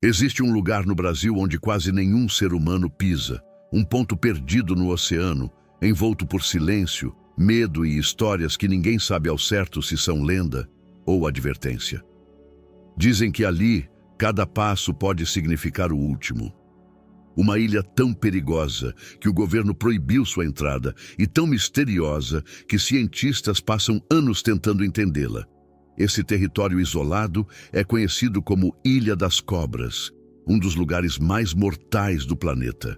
Existe um lugar no Brasil onde quase nenhum ser humano pisa, um ponto perdido no oceano, envolto por silêncio, medo e histórias que ninguém sabe ao certo se são lenda ou advertência. Dizem que ali, cada passo pode significar o último. Uma ilha tão perigosa que o governo proibiu sua entrada e tão misteriosa que cientistas passam anos tentando entendê-la. Esse território isolado é conhecido como Ilha das Cobras, um dos lugares mais mortais do planeta.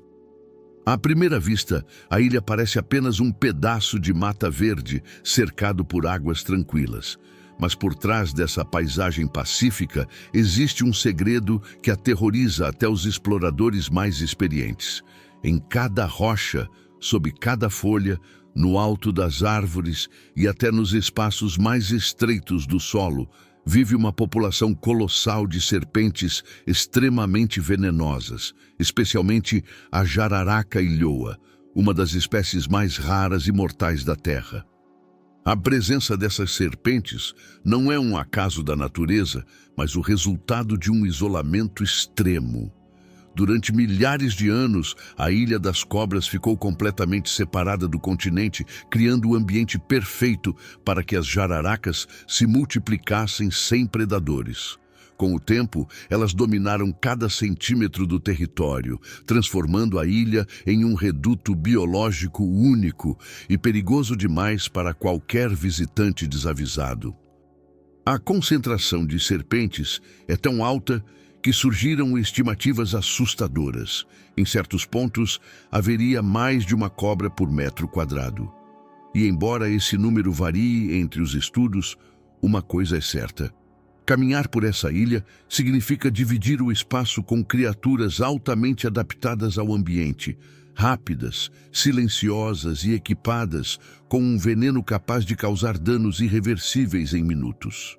À primeira vista, a ilha parece apenas um pedaço de mata verde cercado por águas tranquilas. Mas por trás dessa paisagem pacífica existe um segredo que aterroriza até os exploradores mais experientes. Em cada rocha, sob cada folha, no alto das árvores e até nos espaços mais estreitos do solo, vive uma população colossal de serpentes extremamente venenosas, especialmente a jararaca ilhoa, uma das espécies mais raras e mortais da Terra. A presença dessas serpentes não é um acaso da natureza, mas o resultado de um isolamento extremo. Durante milhares de anos, a Ilha das Cobras ficou completamente separada do continente, criando o ambiente perfeito para que as jararacas se multiplicassem sem predadores. Com o tempo, elas dominaram cada centímetro do território, transformando a ilha em um reduto biológico único e perigoso demais para qualquer visitante desavisado. A concentração de serpentes é tão alta que surgiram estimativas assustadoras. Em certos pontos, haveria mais de uma cobra por metro quadrado. E embora esse número varie entre os estudos, uma coisa é certa. Caminhar por essa ilha significa dividir o espaço com criaturas altamente adaptadas ao ambiente, rápidas, silenciosas e equipadas com um veneno capaz de causar danos irreversíveis em minutos.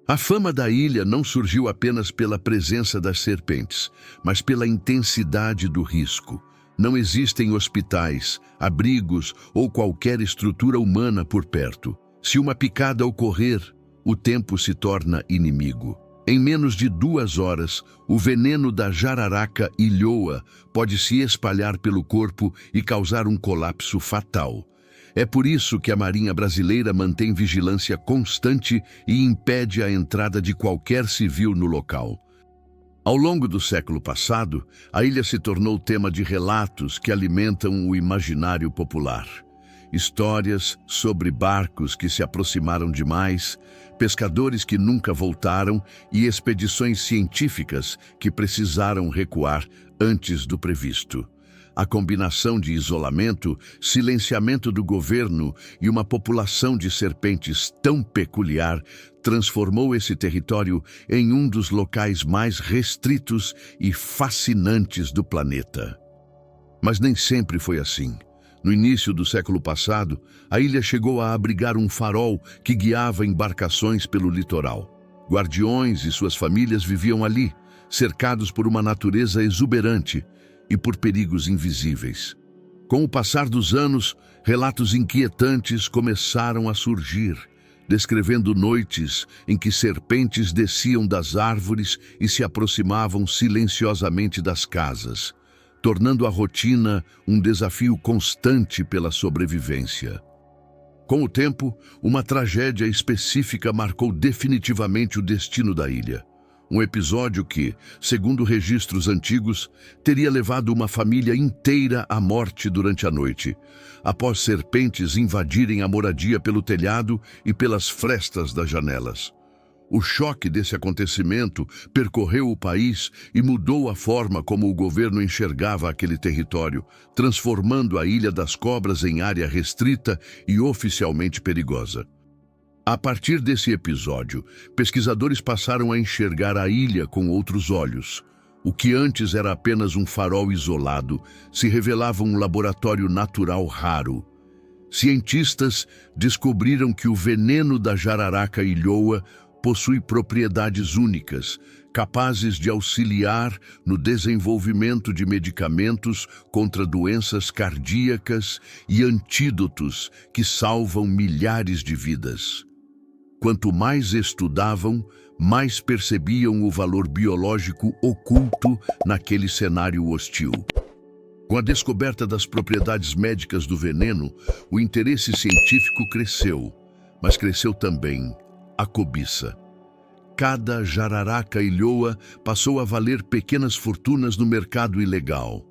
A fama da ilha não surgiu apenas pela presença das serpentes, mas pela intensidade do risco. Não existem hospitais, abrigos ou qualquer estrutura humana por perto. Se uma picada ocorrer, o tempo se torna inimigo. Em menos de 2 horas, o veneno da jararaca ilhoa pode se espalhar pelo corpo e causar um colapso fatal. É por isso que a Marinha Brasileira mantém vigilância constante e impede a entrada de qualquer civil no local. Ao longo do século passado, a ilha se tornou tema de relatos que alimentam o imaginário popular. Histórias sobre barcos que se aproximaram demais, pescadores que nunca voltaram e expedições científicas que precisaram recuar antes do previsto. A combinação de isolamento, silenciamento do governo e uma população de serpentes tão peculiar transformou esse território em um dos locais mais restritos e fascinantes do planeta. Mas nem sempre foi assim. No início do século passado, a ilha chegou a abrigar um farol que guiava embarcações pelo litoral. Guardiões e suas famílias viviam ali, cercados por uma natureza exuberante e por perigos invisíveis. Com o passar dos anos, relatos inquietantes começaram a surgir, descrevendo noites em que serpentes desciam das árvores e se aproximavam silenciosamente das casas, tornando a rotina um desafio constante pela sobrevivência. Com o tempo, uma tragédia específica marcou definitivamente o destino da ilha. Um episódio que, segundo registros antigos, teria levado uma família inteira à morte durante a noite, após serpentes invadirem a moradia pelo telhado e pelas frestas das janelas. O choque desse acontecimento percorreu o país e mudou a forma como o governo enxergava aquele território, transformando a Ilha das Cobras em área restrita e oficialmente perigosa. A partir desse episódio, pesquisadores passaram a enxergar a ilha com outros olhos. O que antes era apenas um farol isolado se revelava um laboratório natural raro. Cientistas descobriram que o veneno da jararaca ilhoa possui propriedades únicas, capazes de auxiliar no desenvolvimento de medicamentos contra doenças cardíacas e antídotos que salvam milhares de vidas. Quanto mais estudavam, mais percebiam o valor biológico oculto naquele cenário hostil. Com a descoberta das propriedades médicas do veneno, o interesse científico cresceu, mas cresceu também a cobiça. Cada jararaca-ilhoa passou a valer pequenas fortunas no mercado ilegal,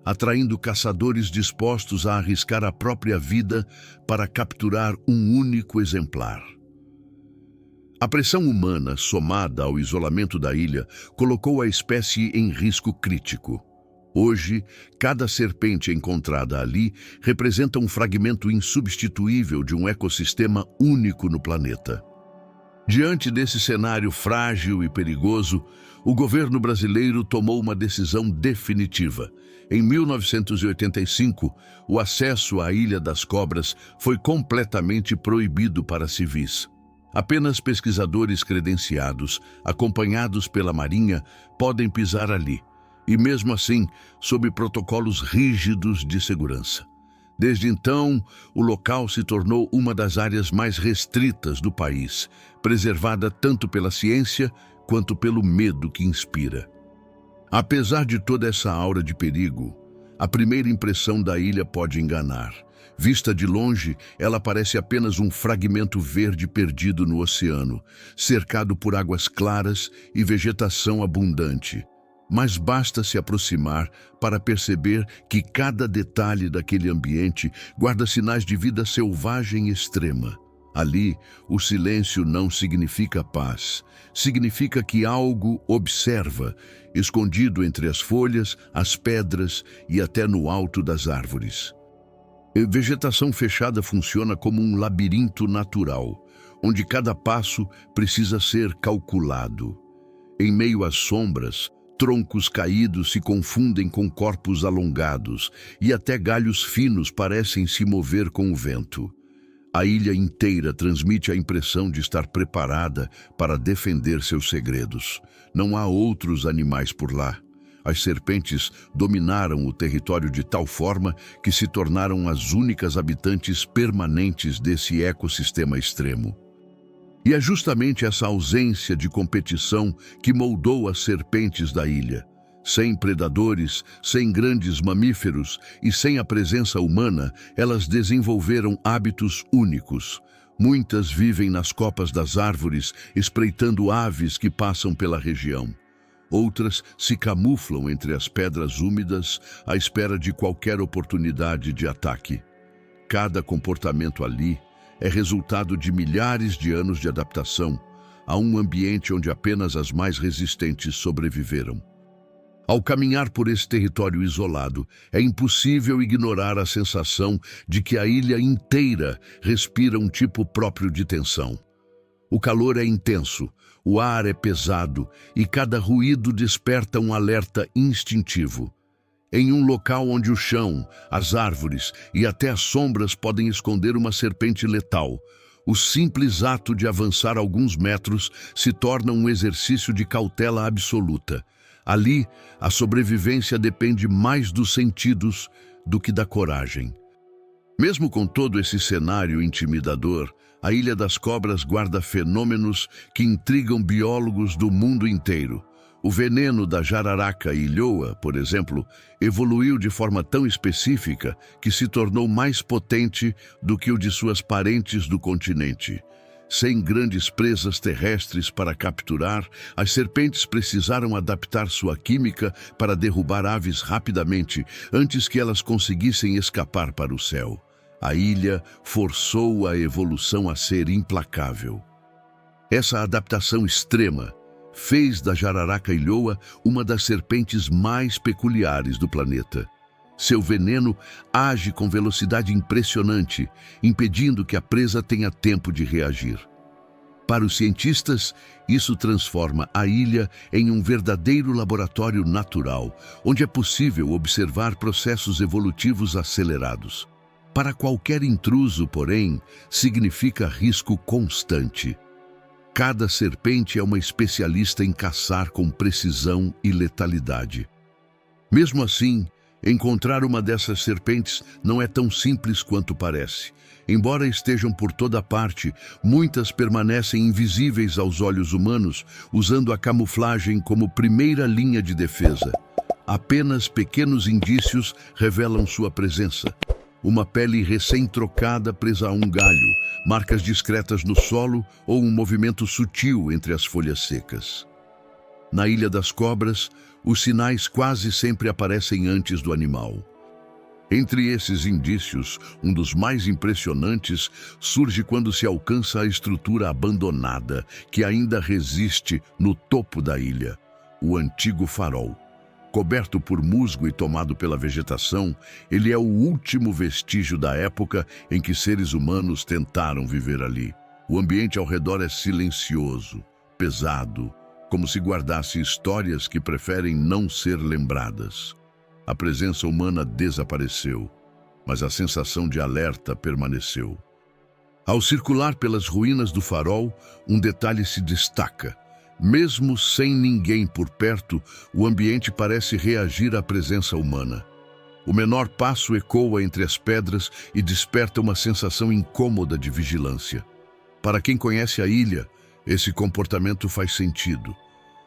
atraindo caçadores dispostos a arriscar a própria vida para capturar um único exemplar. A pressão humana, somada ao isolamento da ilha, colocou a espécie em risco crítico. Hoje, cada serpente encontrada ali representa um fragmento insubstituível de um ecossistema único no planeta. Diante desse cenário frágil e perigoso, o governo brasileiro tomou uma decisão definitiva. Em 1985, o acesso à Ilha das Cobras foi completamente proibido para civis. Apenas pesquisadores credenciados, acompanhados pela Marinha, podem pisar ali, e mesmo assim, sob protocolos rígidos de segurança. Desde então, o local se tornou uma das áreas mais restritas do país, preservada tanto pela ciência quanto pelo medo que inspira. Apesar de toda essa aura de perigo, a primeira impressão da ilha pode enganar. Vista de longe, ela parece apenas um fragmento verde perdido no oceano, cercado por águas claras e vegetação abundante. Mas basta se aproximar para perceber que cada detalhe daquele ambiente guarda sinais de vida selvagem extrema. Ali, o silêncio não significa paz. Significa que algo observa, escondido entre as folhas, as pedras e até no alto das árvores. A vegetação fechada funciona como um labirinto natural, onde cada passo precisa ser calculado. Em meio às sombras, troncos caídos se confundem com corpos alongados e até galhos finos parecem se mover com o vento. A ilha inteira transmite a impressão de estar preparada para defender seus segredos. Não há outros animais por lá. As serpentes dominaram o território de tal forma que se tornaram as únicas habitantes permanentes desse ecossistema extremo. E é justamente essa ausência de competição que moldou as serpentes da ilha. Sem predadores, sem grandes mamíferos e sem a presença humana, elas desenvolveram hábitos únicos. Muitas vivem nas copas das árvores, espreitando aves que passam pela região. Outras se camuflam entre as pedras úmidas à espera de qualquer oportunidade de ataque. Cada comportamento ali é resultado de milhares de anos de adaptação a um ambiente onde apenas as mais resistentes sobreviveram. Ao caminhar por esse território isolado, é impossível ignorar a sensação de que a ilha inteira respira um tipo próprio de tensão. O calor é intenso, o ar é pesado e cada ruído desperta um alerta instintivo. Em um local onde o chão, as árvores e até as sombras podem esconder uma serpente letal, o simples ato de avançar alguns metros se torna um exercício de cautela absoluta. Ali, a sobrevivência depende mais dos sentidos do que da coragem. Mesmo com todo esse cenário intimidador, a Ilha das Cobras guarda fenômenos que intrigam biólogos do mundo inteiro. O veneno da jararaca-ilhoa, por exemplo, evoluiu de forma tão específica que se tornou mais potente do que o de suas parentes do continente. Sem grandes presas terrestres para capturar, as serpentes precisaram adaptar sua química para derrubar aves rapidamente, antes que elas conseguissem escapar para o céu. A ilha forçou a evolução a ser implacável. Essa adaptação extrema fez da jararaca-ilhoa uma das serpentes mais peculiares do planeta. Seu veneno age com velocidade impressionante, impedindo que a presa tenha tempo de reagir. Para os cientistas, isso transforma a ilha em um verdadeiro laboratório natural, onde é possível observar processos evolutivos acelerados. Para qualquer intruso, porém, significa risco constante. Cada serpente é uma especialista em caçar com precisão e letalidade. Mesmo assim, Encontrar uma dessas serpentes não é tão simples quanto parece. Embora estejam por toda parte, muitas permanecem invisíveis aos olhos humanos, usando a camuflagem como primeira linha de defesa. Apenas pequenos indícios revelam sua presença. Uma pele recém-trocada presa a um galho, marcas discretas no solo ou um movimento sutil entre as folhas secas. Na Ilha das Cobras, os sinais quase sempre aparecem antes do animal. Entre esses indícios, um dos mais impressionantes surge quando se alcança a estrutura abandonada que ainda resiste no topo da ilha, o antigo farol. Coberto por musgo e tomado pela vegetação, ele é o último vestígio da época em que seres humanos tentaram viver ali. O ambiente ao redor é silencioso, pesado, como se guardasse histórias que preferem não ser lembradas. A presença humana desapareceu, mas a sensação de alerta permaneceu. Ao circular pelas ruínas do farol, um detalhe se destaca. Mesmo sem ninguém por perto, o ambiente parece reagir à presença humana. O menor passo ecoa entre as pedras e desperta uma sensação incômoda de vigilância. Para quem conhece a ilha, esse comportamento faz sentido.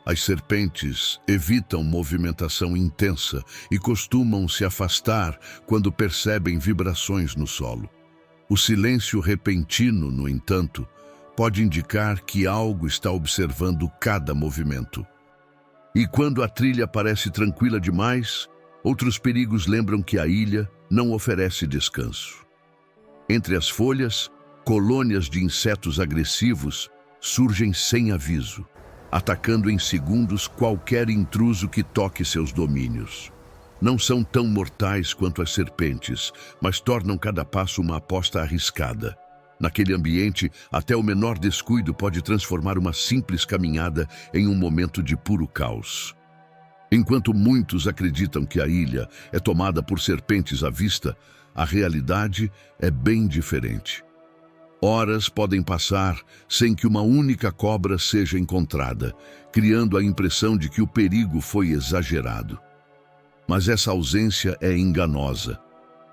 As serpentes evitam movimentação intensa e costumam se afastar quando percebem vibrações no solo. O silêncio repentino, no entanto, pode indicar que algo está observando cada movimento. E quando a trilha parece tranquila demais, outros perigos lembram que a ilha não oferece descanso. Entre as folhas, colônias de insetos agressivos surgem sem aviso, atacando em segundos qualquer intruso que toque seus domínios. Não são tão mortais quanto as serpentes, mas tornam cada passo uma aposta arriscada. Naquele ambiente, até o menor descuido pode transformar uma simples caminhada em um momento de puro caos. Enquanto muitos acreditam que a ilha é tomada por serpentes à vista, a realidade é bem diferente. Horas podem passar sem que uma única cobra seja encontrada, criando a impressão de que o perigo foi exagerado. Mas essa ausência é enganosa.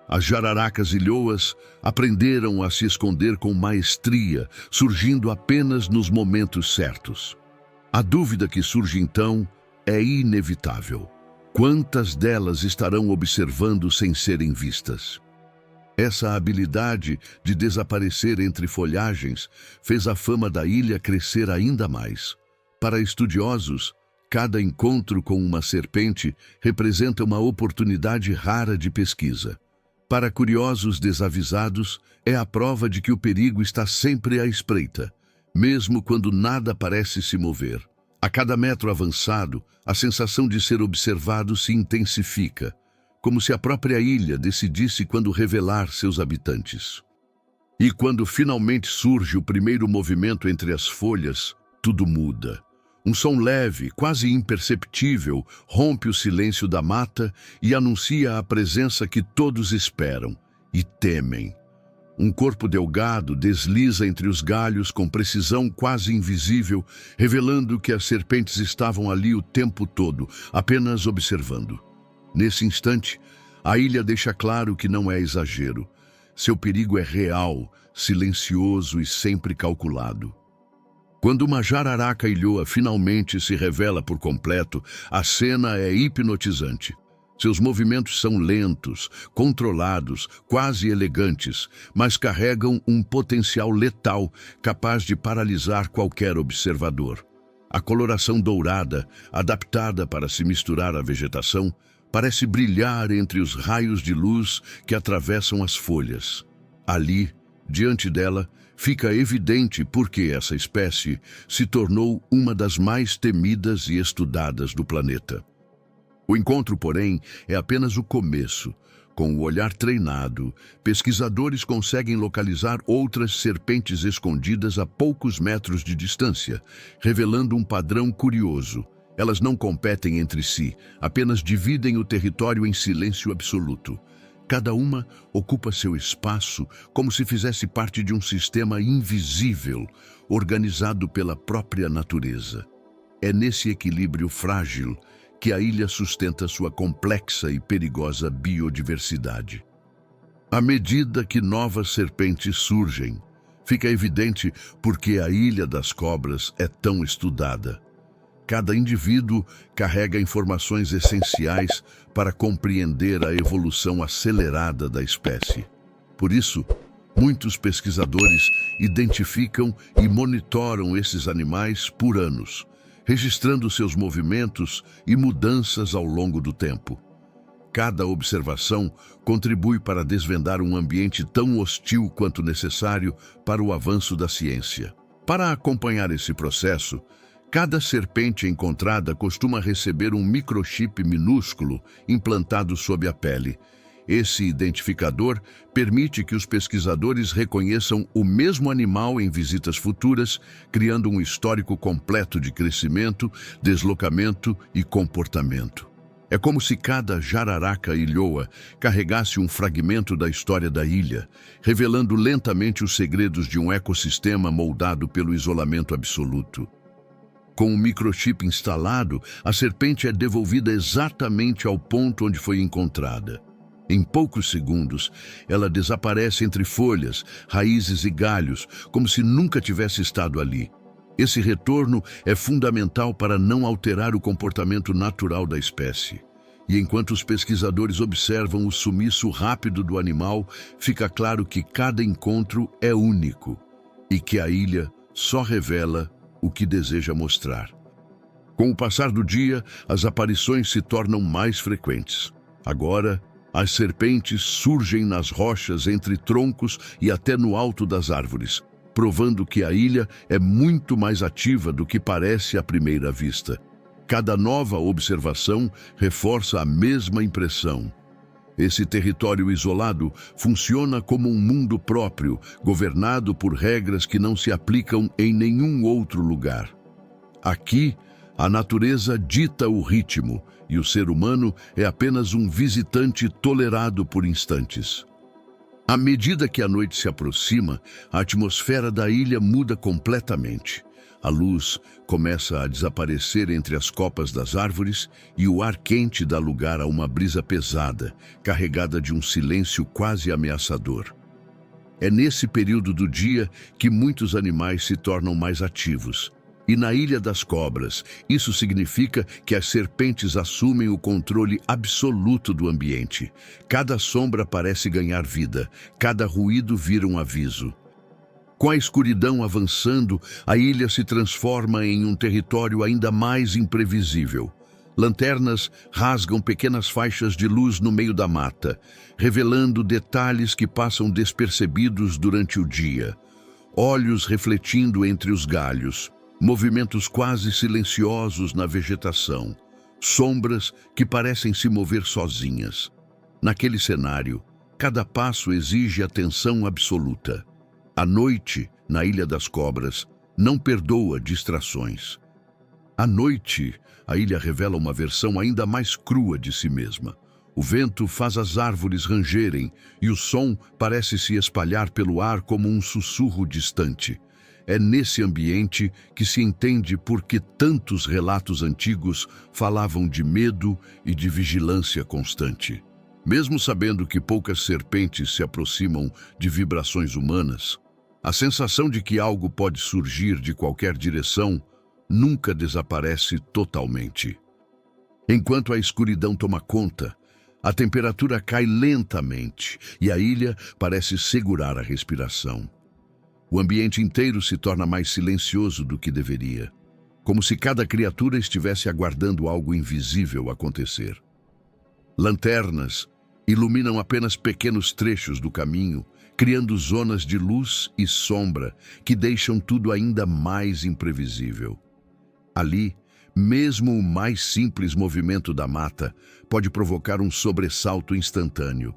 As jararacas e lhoas aprenderam a se esconder com maestria, surgindo apenas nos momentos certos. A dúvida que surge então é inevitável. Quantas delas estarão observando sem serem vistas? Essa habilidade de desaparecer entre folhagens fez a fama da ilha crescer ainda mais. Para estudiosos, cada encontro com uma serpente representa uma oportunidade rara de pesquisa. Para curiosos desavisados, é a prova de que o perigo está sempre à espreita, mesmo quando nada parece se mover. A cada metro avançado, a sensação de ser observado se intensifica, como se a própria ilha decidisse quando revelar seus habitantes. E quando finalmente surge o primeiro movimento entre as folhas, tudo muda. Um som leve, quase imperceptível, rompe o silêncio da mata e anuncia a presença que todos esperam e temem. Um corpo delgado desliza entre os galhos com precisão quase invisível, revelando que as serpentes estavam ali o tempo todo, apenas observando. Nesse instante, a ilha deixa claro que não é exagero. Seu perigo é real, silencioso e sempre calculado. Quando uma jararaca ilhoa finalmente se revela por completo, a cena é hipnotizante. Seus movimentos são lentos, controlados, quase elegantes, mas carregam um potencial letal capaz de paralisar qualquer observador. A coloração dourada, adaptada para se misturar à vegetação, parece brilhar entre os raios de luz que atravessam as folhas. Ali, diante dela, fica evidente por que essa espécie se tornou uma das mais temidas e estudadas do planeta. O encontro, porém, é apenas o começo. Com o olhar treinado, pesquisadores conseguem localizar outras serpentes escondidas a poucos metros de distância, revelando um padrão curioso. Elas não competem entre si, apenas dividem o território em silêncio absoluto. Cada uma ocupa seu espaço como se fizesse parte de um sistema invisível, organizado pela própria natureza. É nesse equilíbrio frágil que a ilha sustenta sua complexa e perigosa biodiversidade. À medida que novas serpentes surgem, fica evidente por que a Ilha das Cobras é tão estudada. Cada indivíduo carrega informações essenciais para compreender a evolução acelerada da espécie. Por isso, muitos pesquisadores identificam e monitoram esses animais por anos, registrando seus movimentos e mudanças ao longo do tempo. Cada observação contribui para desvendar um ambiente tão hostil quanto necessário para o avanço da ciência. Para acompanhar esse processo, cada serpente encontrada costuma receber um microchip minúsculo implantado sob a pele. Esse identificador permite que os pesquisadores reconheçam o mesmo animal em visitas futuras, criando um histórico completo de crescimento, deslocamento e comportamento. É como se cada jararaca ilhoa carregasse um fragmento da história da ilha, revelando lentamente os segredos de um ecossistema moldado pelo isolamento absoluto. Com o microchip instalado, a serpente é devolvida exatamente ao ponto onde foi encontrada. Em poucos segundos, ela desaparece entre folhas, raízes e galhos, como se nunca tivesse estado ali. Esse retorno é fundamental para não alterar o comportamento natural da espécie. E enquanto os pesquisadores observam o sumiço rápido do animal, fica claro que cada encontro é único e que a ilha só revela o que deseja mostrar. Com o passar do dia, as aparições se tornam mais frequentes. Agora, as serpentes surgem nas rochas, entre troncos e até no alto das árvores, provando que a ilha é muito mais ativa do que parece à primeira vista. Cada nova observação reforça a mesma impressão. Esse território isolado funciona como um mundo próprio, governado por regras que não se aplicam em nenhum outro lugar. Aqui, a natureza dita o ritmo e o ser humano é apenas um visitante tolerado por instantes. À medida que a noite se aproxima, a atmosfera da ilha muda completamente. A luz começa a desaparecer entre as copas das árvores e o ar quente dá lugar a uma brisa pesada, carregada de um silêncio quase ameaçador. É nesse período do dia que muitos animais se tornam mais ativos. E na Ilha das Cobras, isso significa que as serpentes assumem o controle absoluto do ambiente. Cada sombra parece ganhar vida, cada ruído vira um aviso. Com a escuridão avançando, a ilha se transforma em um território ainda mais imprevisível. Lanternas rasgam pequenas faixas de luz no meio da mata, revelando detalhes que passam despercebidos durante o dia. Olhos refletindo entre os galhos. Movimentos quase silenciosos na vegetação, sombras que parecem se mover sozinhas. Naquele cenário, cada passo exige atenção absoluta. A noite, na Ilha das Cobras, não perdoa distrações. À noite, a ilha revela uma versão ainda mais crua de si mesma. O vento faz as árvores rangerem e o som parece se espalhar pelo ar como um sussurro distante. É nesse ambiente que se entende por que tantos relatos antigos falavam de medo e de vigilância constante. Mesmo sabendo que poucas serpentes se aproximam de vibrações humanas, a sensação de que algo pode surgir de qualquer direção nunca desaparece totalmente. Enquanto a escuridão toma conta, a temperatura cai lentamente e a ilha parece segurar a respiração. O ambiente inteiro se torna mais silencioso do que deveria, como se cada criatura estivesse aguardando algo invisível acontecer. Lanternas iluminam apenas pequenos trechos do caminho, criando zonas de luz e sombra que deixam tudo ainda mais imprevisível. Ali, mesmo o mais simples movimento da mata pode provocar um sobressalto instantâneo.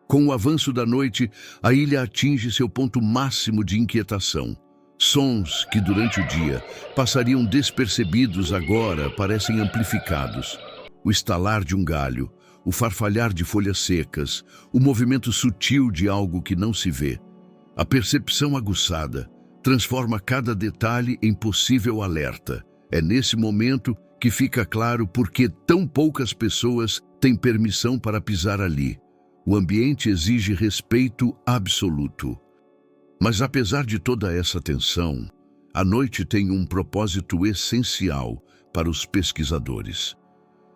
Com o avanço da noite, a ilha atinge seu ponto máximo de inquietação. Sons que durante o dia passariam despercebidos agora parecem amplificados. O estalar de um galho, o farfalhar de folhas secas, o movimento sutil de algo que não se vê. A percepção aguçada transforma cada detalhe em possível alerta. É nesse momento que fica claro por que tão poucas pessoas têm permissão para pisar ali. O ambiente exige respeito absoluto. Mas apesar de toda essa tensão, a noite tem um propósito essencial para os pesquisadores.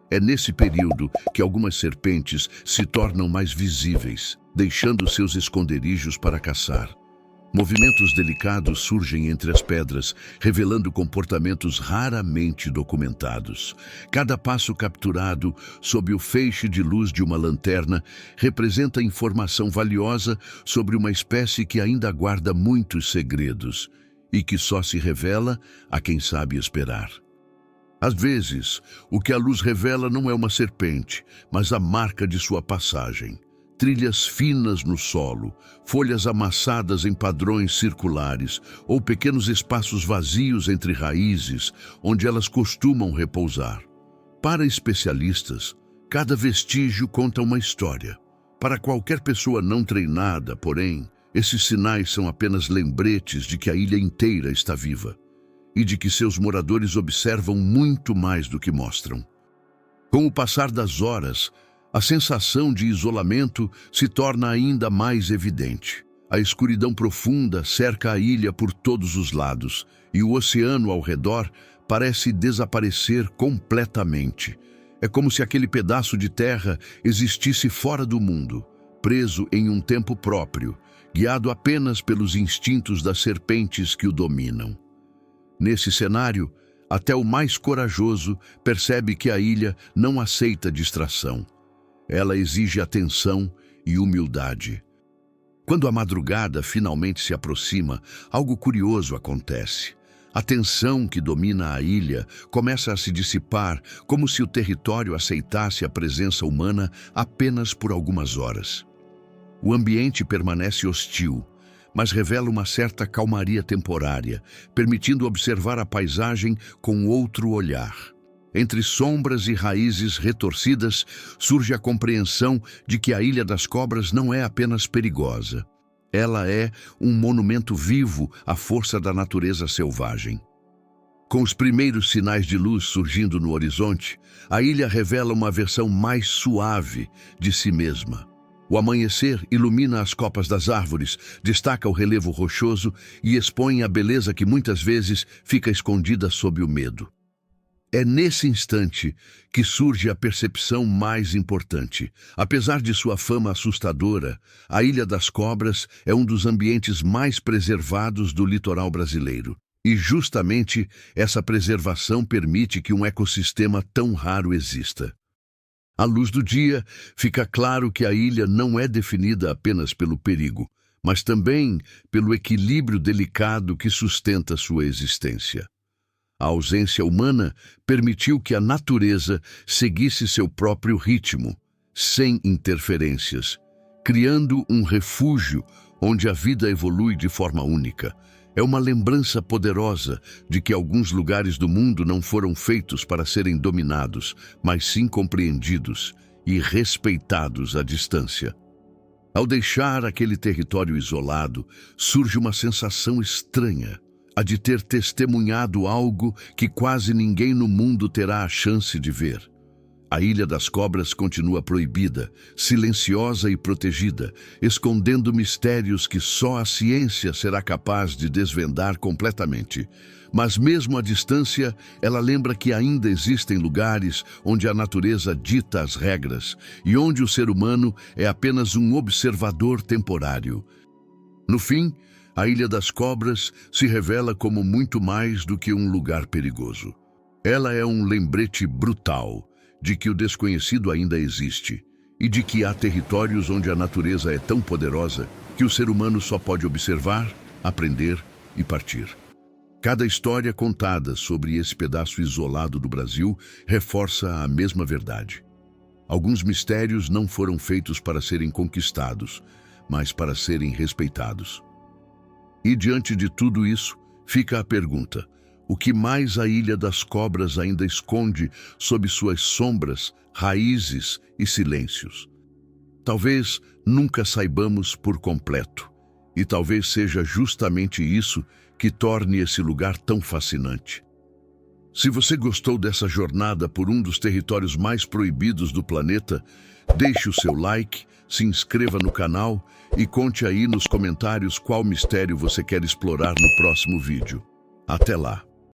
É nesse período que algumas serpentes se tornam mais visíveis, deixando seus esconderijos para caçar. Movimentos delicados surgem entre as pedras, revelando comportamentos raramente documentados. Cada passo capturado sob o feixe de luz de uma lanterna representa informação valiosa sobre uma espécie que ainda guarda muitos segredos e que só se revela a quem sabe esperar. Às vezes, o que a luz revela não é uma serpente, mas a marca de sua passagem. Trilhas finas no solo, folhas amassadas em padrões circulares ou pequenos espaços vazios entre raízes, onde elas costumam repousar. Para especialistas, cada vestígio conta uma história. Para qualquer pessoa não treinada, porém, esses sinais são apenas lembretes de que a ilha inteira está viva e de que seus moradores observam muito mais do que mostram. Com o passar das horas, a sensação de isolamento se torna ainda mais evidente. A escuridão profunda cerca a ilha por todos os lados e o oceano ao redor parece desaparecer completamente. É como se aquele pedaço de terra existisse fora do mundo, preso em um tempo próprio, guiado apenas pelos instintos das serpentes que o dominam. Nesse cenário, até o mais corajoso percebe que a ilha não aceita distração. Ela exige atenção e humildade. Quando a madrugada finalmente se aproxima, algo curioso acontece. A tensão que domina a ilha começa a se dissipar, como se o território aceitasse a presença humana apenas por algumas horas. O ambiente permanece hostil, mas revela uma certa calmaria temporária, permitindo observar a paisagem com outro olhar. Entre sombras e raízes retorcidas, surge a compreensão de que a Ilha das Cobras não é apenas perigosa. Ela é um monumento vivo à força da natureza selvagem. Com os primeiros sinais de luz surgindo no horizonte, a ilha revela uma versão mais suave de si mesma. O amanhecer ilumina as copas das árvores, destaca o relevo rochoso e expõe a beleza que muitas vezes fica escondida sob o medo. É nesse instante que surge a percepção mais importante. Apesar de sua fama assustadora, a Ilha das Cobras é um dos ambientes mais preservados do litoral brasileiro. E justamente essa preservação permite que um ecossistema tão raro exista. À luz do dia, fica claro que a ilha não é definida apenas pelo perigo, mas também pelo equilíbrio delicado que sustenta sua existência. A ausência humana permitiu que a natureza seguisse seu próprio ritmo, sem interferências, criando um refúgio onde a vida evolui de forma única. É uma lembrança poderosa de que alguns lugares do mundo não foram feitos para serem dominados, mas sim compreendidos e respeitados à distância. Ao deixar aquele território isolado, surge uma sensação estranha, a de ter testemunhado algo que quase ninguém no mundo terá a chance de ver. A Ilha das Cobras continua proibida, silenciosa e protegida, escondendo mistérios que só a ciência será capaz de desvendar completamente. Mas mesmo à distância, ela lembra que ainda existem lugares onde a natureza dita as regras e onde o ser humano é apenas um observador temporário. No fim, a Ilha das Cobras se revela como muito mais do que um lugar perigoso. Ela é um lembrete brutal de que o desconhecido ainda existe e de que há territórios onde a natureza é tão poderosa que o ser humano só pode observar, aprender e partir. Cada história contada sobre esse pedaço isolado do Brasil reforça a mesma verdade. Alguns mistérios não foram feitos para serem conquistados, mas para serem respeitados. E diante de tudo isso, fica a pergunta: o que mais a Ilha das Cobras ainda esconde sob suas sombras, raízes e silêncios? Talvez nunca saibamos por completo, e talvez seja justamente isso que torne esse lugar tão fascinante. Se você gostou dessa jornada por um dos territórios mais proibidos do planeta, deixe o seu like, se inscreva no canal e conte aí nos comentários qual mistério você quer explorar no próximo vídeo. Até lá!